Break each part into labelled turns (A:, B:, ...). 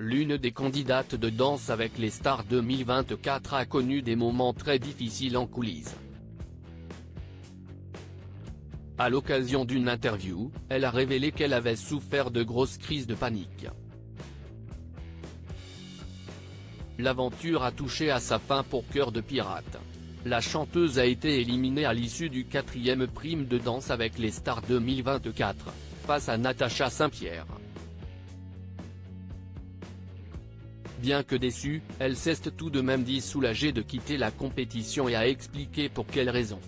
A: L'une des candidates de Danse avec les stars 2024 a connu des moments très difficiles en coulisses. À l'occasion d'une interview, elle a révélé qu'elle avait souffert de grosses crises de panique. L'aventure a touché à sa fin pour Cœur de Pirate. La chanteuse a été éliminée à l'issue du 4e prime de Danse avec les stars 2024, face à Natacha Saint-Pierre. Bien que déçue, elle s'est tout de même dit soulagée de quitter la compétition et a expliqué pour quelles raisons.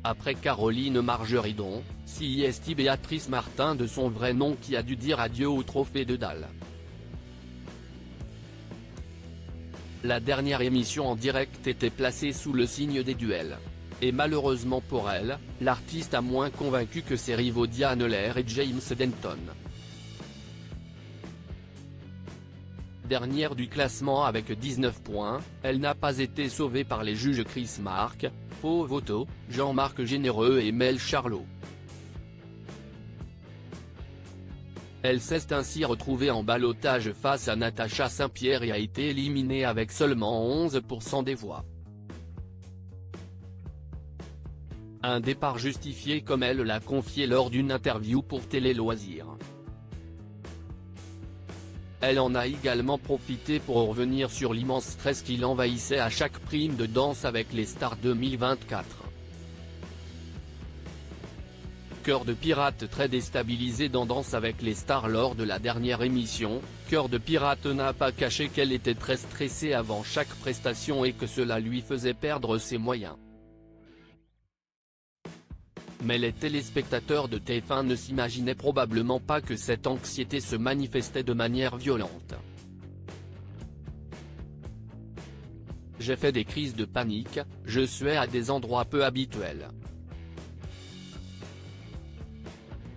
A: Après Caroline Margeridon, c'est Béatrice Martin de son vrai nom qui a dû dire adieu au trophée de Dalle. La dernière émission en direct était placée sous le signe des duels. Et malheureusement pour elle, l'artiste a moins convaincu que ses rivaux Diane Lair et James Denton. Dernière du classement avec 19 points, elle n'a pas été sauvée par les juges Chris Mark, Faux Voto, Jean-Marc Généreux et Mel Charlot. Elle s'est ainsi retrouvée en ballottage face à Natacha Saint-Pierre et a été éliminée avec seulement 11% des voix. Un départ justifié comme elle l'a confié lors d'une interview pour Télé Loisirs. Elle en a également profité pour revenir sur l'immense stress qui l'envahissait à chaque prime de Danse avec les stars 2024. Cœur de Pirate très déstabilisée dans Danse avec les stars lors de la dernière émission, Cœur de Pirate n'a pas caché qu'elle était très stressée avant chaque prestation et que cela lui faisait perdre ses moyens. Mais les téléspectateurs de TF1 ne s'imaginaient probablement pas que cette anxiété se manifestait de manière violente. J'ai fait des crises de panique, je suais à des endroits peu habituels.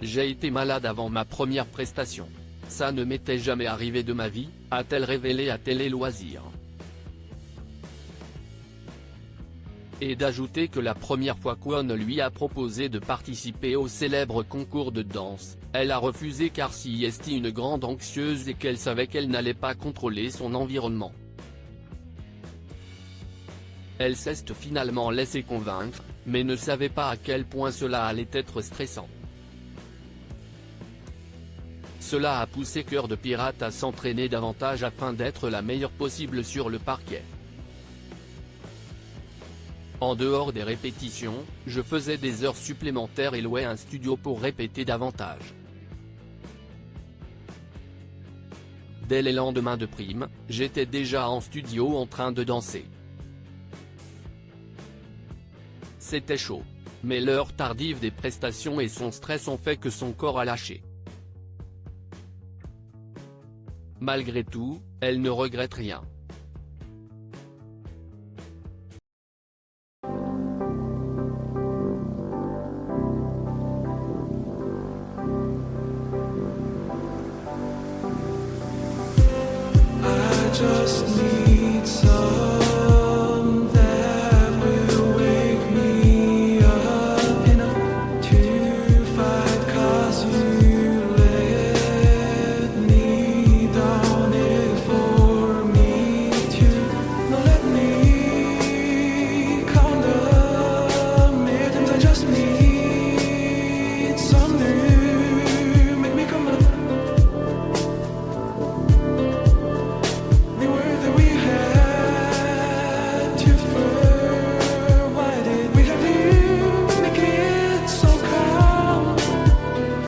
A: J'ai été malade avant ma première prestation. Ça ne m'était jamais arrivé de ma vie, a-t-elle révélé à Télé Loisirs. Et d'ajouter que la première fois qu'on lui a proposé de participer au célèbre concours de danse, elle a refusé car c'est une grande anxieuse et qu'elle savait qu'elle n'allait pas contrôler son environnement. Elle s'est finalement laissée convaincre, mais ne savait pas à quel point cela allait être stressant. Cela a poussé Cœur de Pirate à s'entraîner davantage afin d'être la meilleure possible sur le parquet. En dehors des répétitions, je faisais des heures supplémentaires et louais un studio pour répéter davantage. Dès les lendemains de prime, j'étais déjà en studio en train de danser. C'était chaud. Mais l'heure tardive des prestations et son stress ont fait que son corps a lâché. Malgré tout, elle ne regrette rien.